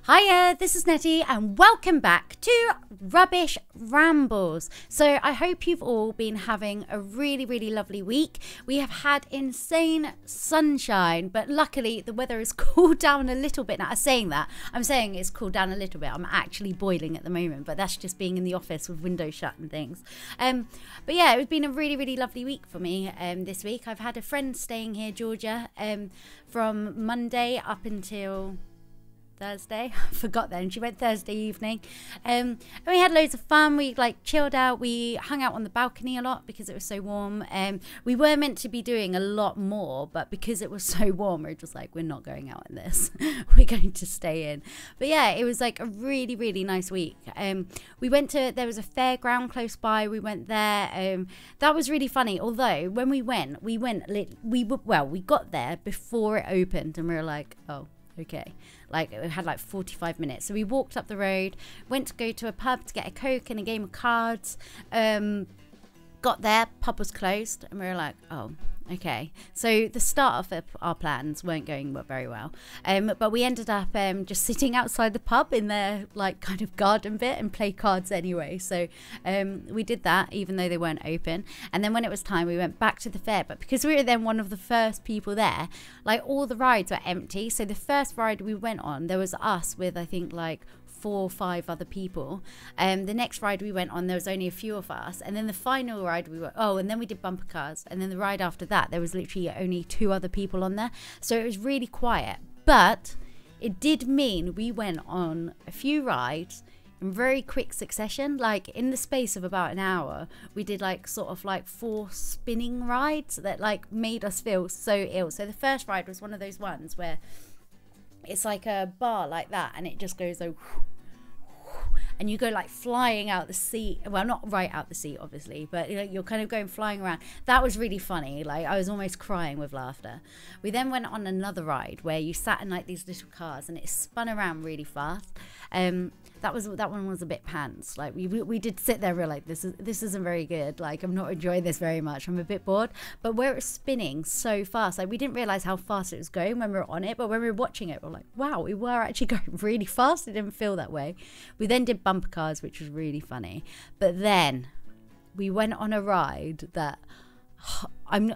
Hiya, this is Netty and welcome back to Rubbish Rambles. So I hope you've all been having a really lovely week. We have had insane sunshine, but luckily the weather has cooled down a little bit. Now I'm saying it's cooled down a little bit. I'm actually boiling at the moment, but that's just being in the office with windows shut and things. But yeah, it's been a really lovely week for me this week. I've had a friend staying here, Georgia, from Monday up until Thursday. I forgot then. She went Thursday evening. And we had loads of fun. We chilled out. We hung out on the balcony a lot because it was so warm. We were meant to be doing a lot more, but because it was so warm, we're just like, we're not going out in this. We're going to stay in. But yeah, it was like a really nice week. We went to, there was a fairground close by. We went there. That was really funny. Although when we got there before it opened and we were like, oh, okay. Like, it had like 45 minutes. So we walked up the road, went to go to a pub to get a Coke and a game of cards. Got there, pub was closed, and we were like, oh, okay. So the start of our plans weren't going very well. But we ended up just sitting outside the pub in their like kind of garden bit and play cards anyway. So we did that even though they weren't open. And then when it was time, we went back to the fair. But because we were then one of the first people there, like all the rides were empty. So the first ride we went on, there was us with I think like 4 or 5 other people. The next ride we went on, there was only a few of us, and then the final ride and then we did bumper cars, and then the ride after that there was literally only 2 other people on there, so it was really quiet. But it did mean we went on a few rides in very quick succession. Like in the space of about an hour, we did like sort of like 4 spinning rides that like made us feel so ill. So the first ride was one of those ones where it's like a bar like that, and it just goes like, and you go like flying out the seat. Well, not right out the seat obviously, but you're kind of going flying around. That was really funny. Like I was almost crying with laughter. We then went on another ride where you sat in like these little cars and it spun around really fast. That one was a bit pants. Like we did sit there, we're like, this isn't very good. Like I'm not enjoying this very much. I'm a bit bored. But where it was spinning so fast, like we didn't realize how fast it was going when we were on it. But when we were watching it, we're like, wow, we were actually going really fast. It didn't feel that way. We then did bumper cars, which was really funny. But then we went on a ride that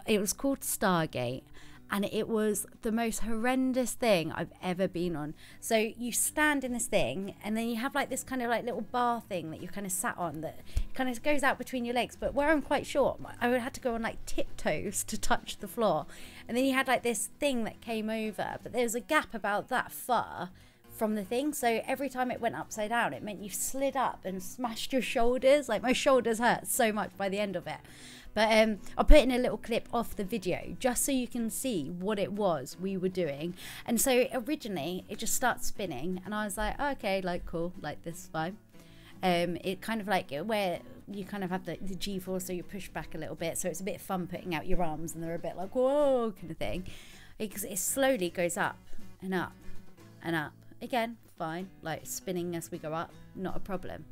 it was called Stargate. And it was the most horrendous thing I've ever been on. So you stand in this thing, and then you have like this kind of like little bar thing that you kind of sat on that kind of goes out between your legs. But where I'm quite short, I would have to go on like tiptoes to touch the floor. And then you had like this thing that came over, but there was a gap about that far from the thing. So every time it went upside down, it meant you slid up and smashed your shoulders. Like my shoulders hurt so much by the end of it. But I'll put in a little clip off the video just so you can see what it was we were doing. And so originally it just starts spinning and I was like, oh, okay, like cool, like this is fine. It kind of like where you kind of have the G-force, so you push back a little bit, so it's a bit fun putting out your arms and they're a bit like whoa kind of thing. It slowly goes up and up and up. Again, fine, like spinning as we go up, not a problem.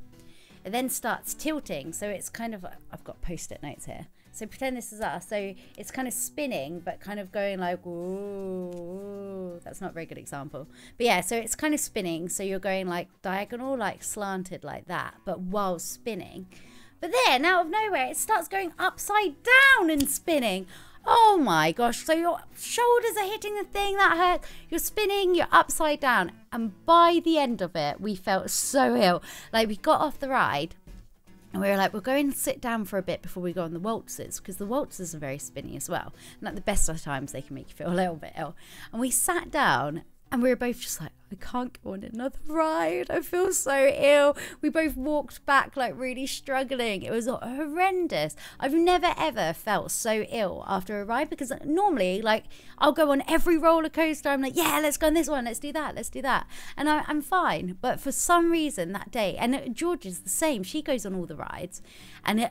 It then starts tilting, so it's kind of, I've got post-it notes here. So pretend this is us. So it's kind of spinning, but kind of going like, ooh, that's not a very good example. But yeah, so it's kind of spinning. So you're going like diagonal, like slanted like that, but while spinning. But then out of nowhere, it starts going upside down and spinning. Oh my gosh, so your shoulders are hitting the thing, that hurts. You're spinning, you're upside down. And by the end of it, we felt so ill. Like we got off the ride and we were like, we'll go and sit down for a bit before we go on the waltzes, because the waltzes are very spinny as well. And at the best of times, they can make you feel a little bit ill. And we sat down and we were both just like, I can't go on another ride. I feel so ill. We both walked back like really struggling. It was horrendous. I've never ever felt so ill after a ride, because normally like I'll go on every roller coaster. I'm like, yeah, let's go on this one. Let's do that. Let's do that. And I'm fine. But for some reason that day, and George is the same. She goes on all the rides. And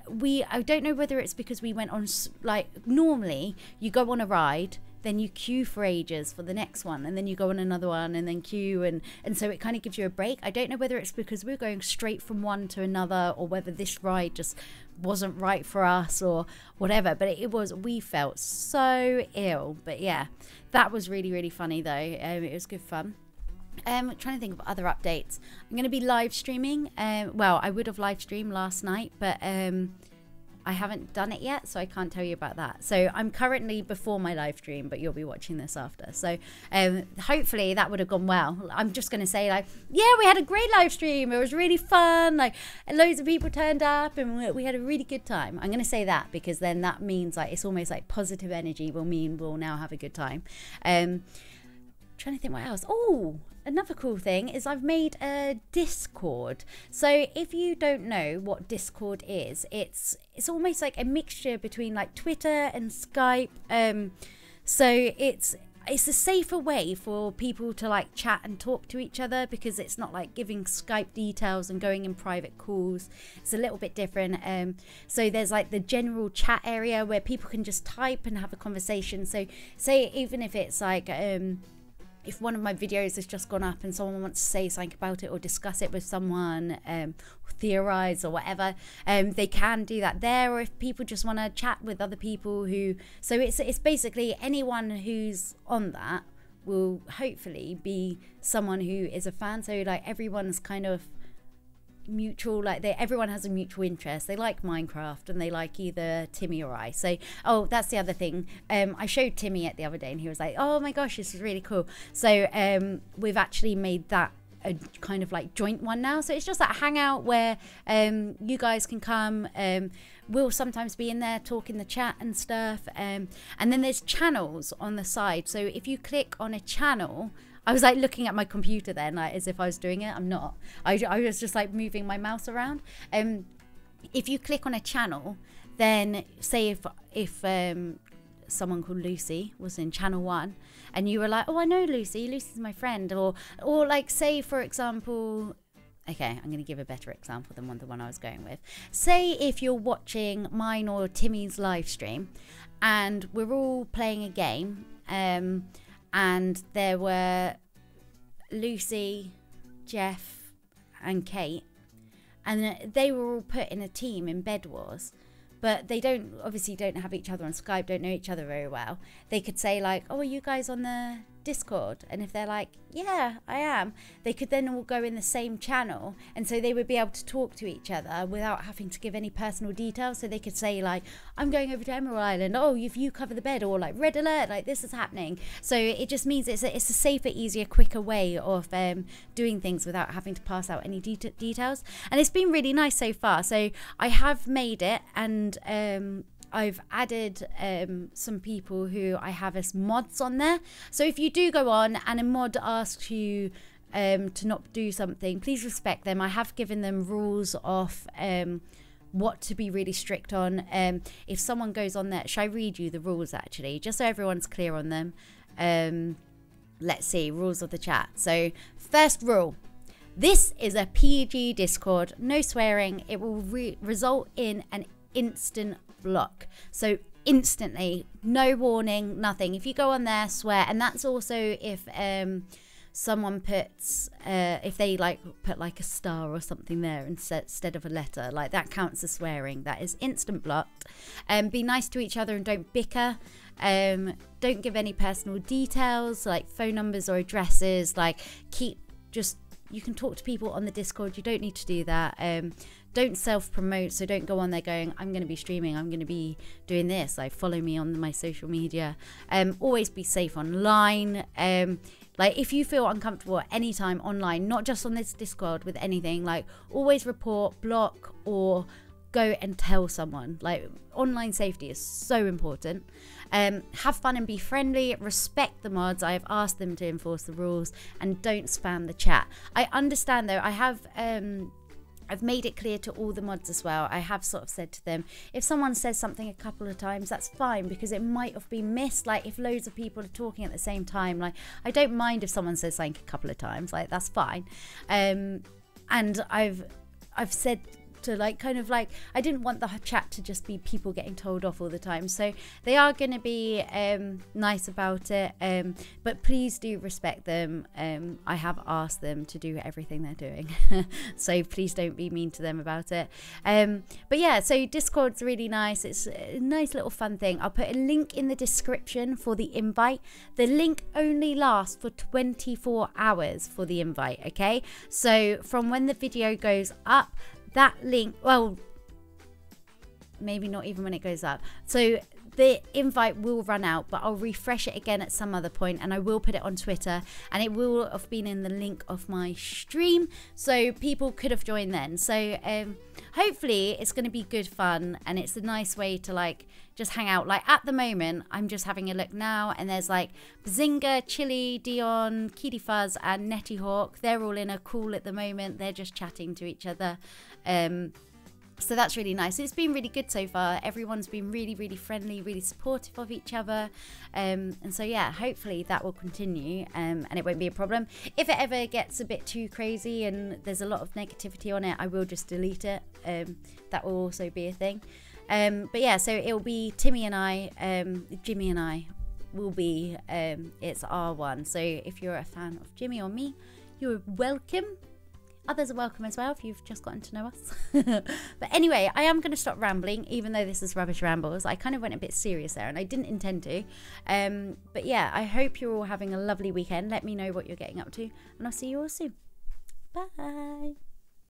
I don't know whether it's because we went on, like normally you go on a ride, then you queue for ages for the next one, and then you go on another one and then queue, and so it kind of gives you a break. I don't know whether it's because we're going straight from one to another, or whether this ride just wasn't right for us or whatever, but we felt so ill. But yeah, that was really funny though. It was good fun. Trying to think of other updates. I'm going to be live streaming. Well, I would have live streamed last night, but I haven't done it yet, so I can't tell you about that. So I'm currently before my live stream, but you'll be watching this after. So hopefully that would have gone well. I'm just going to say, like, yeah, we had a great live stream. It was really fun. Like, loads of people turned up and we had a really good time. I'm going to say that because then that means, like, it's almost like positive energy will mean we'll now have a good time. Trying to think what else. Oh, another cool thing is I've made a Discord. So if you don't know what Discord is, it's almost like a mixture between like Twitter and Skype. So it's a safer way for people to like chat and talk to each other, because it's not like giving Skype details and going in private calls. It's a little bit different. So there's like the general chat area where people can just type and have a conversation. So say even if it's like if one of my videos has just gone up and someone wants to say something about it or discuss it with someone, or theorize or whatever, they can do that there. Or if people just want to chat with other people who, so it's basically anyone who's on that will hopefully be someone who is a fan. So like everyone's kind of mutual, like everyone has a mutual interest. They like Minecraft and they like either Timmy or I. So that's the other thing. I showed Timmy it the other day and he was like, oh my gosh, this is really cool. So we've actually made that a kind of like joint one now. So it's just that hangout where you guys can come. We'll sometimes be in there talking the chat and stuff, and then there's channels on the side. So if you click on a channel, I was like looking at my computer then, like as if I was doing it. I'm not. I was just like moving my mouse around. If you click on a channel, then say if someone called Lucy was in channel 1 and you were like, oh, I know Lucy, Lucy's my friend, or like say for example, okay, I'm going to give a better example than the one I was going with. Say if you're watching mine or Timmy's live stream and we're all playing a game, and there were Lucy, Jeff and Kate, and they were all put in a team in Bed Wars, but they obviously don't have each other on Skype, don't know each other very well. They could say like, oh, are you guys on the Discord? And if they're like, yeah, I am, they could then all go in the same channel, and so they would be able to talk to each other without having to give any personal details. So they could say like, I'm going over to Emerald Island, oh, if you cover the bed, or like red alert, like this is happening. So it just means it's a safer, easier, quicker way of doing things without having to pass out any details. And it's been really nice so far. So I have made it, and I've added some people who I have as mods on there. So if you do go on and a mod asks you to not do something, please respect them. I have given them rules of what to be really strict on. If someone goes on there, should I read you the rules actually, just so everyone's clear on them? Let's see, rules of the chat. So first rule: this is a PG Discord, no swearing. It will result in an instant block. So instantly, no warning, nothing. If you go on there, swear. And that's also if someone puts if they like put like a star or something there instead of a letter, like that counts as swearing. That is instant blocked. Be nice to each other and don't bicker. Don't give any personal details like phone numbers or addresses. Like you can talk to people on the Discord, you don't need to do that. Don't self-promote, so don't go on there going, I'm going to be streaming, I'm going to be doing this, like follow me on my social media. Always be safe online. Like if you feel uncomfortable at any time online, not just on this Discord, with anything, like always report, block, or go and tell someone. Like online safety is so important. Have fun and be friendly, respect the mods. I have asked them to enforce the rules, and don't spam the chat. I understand though, I've made it clear to all the mods as well. I have sort of said to them, if someone says something a couple of times, that's fine, because it might have been missed. Like if loads of people are talking at the same time, like I don't mind if someone says something a couple of times, like that's fine. And I've said to like kind of like, I didn't want the chat to just be people getting told off all the time. So they are going to be nice about it, but please do respect them. I have asked them to do everything they're doing, so please don't be mean to them about it. But yeah, so Discord's really nice. It's a nice little fun thing. I'll put a link in the description for the invite. The link only lasts for 24 hours for the invite, okay? So from when the video goes up, that link, well, maybe not even when it goes up. So the invite will run out, but I'll refresh it again at some other point, and I will put it on Twitter, and it will have been in the link of my stream, so people could have joined then. So hopefully it's going to be good fun, and it's a nice way to like just hang out. Like at the moment, I'm just having a look now, and there's like Bazinga, Chili, Dion, Kitty Fuzz, and Netty Hawk. They're all in a call at the moment. They're just chatting to each other. So that's really nice. It's been really good so far. Everyone's been really, really friendly, really supportive of each other. And so, yeah, hopefully that will continue, and it won't be a problem. If it ever gets a bit too crazy and there's a lot of negativity on it, I will just delete it. That will also be a thing. But yeah, so it'll be Timmy and I, Jimmy and I will be, it's R1. So if you're a fan of Jimmy or me, you're welcome. Others are welcome as well if you've just gotten to know us. But anyway, I am going to stop rambling, even though this is Rubbish Rambles. I kind of went a bit serious there, and I didn't intend to. But yeah, I hope you're all having a lovely weekend. Let me know what you're getting up to, and I'll see you all soon. Bye.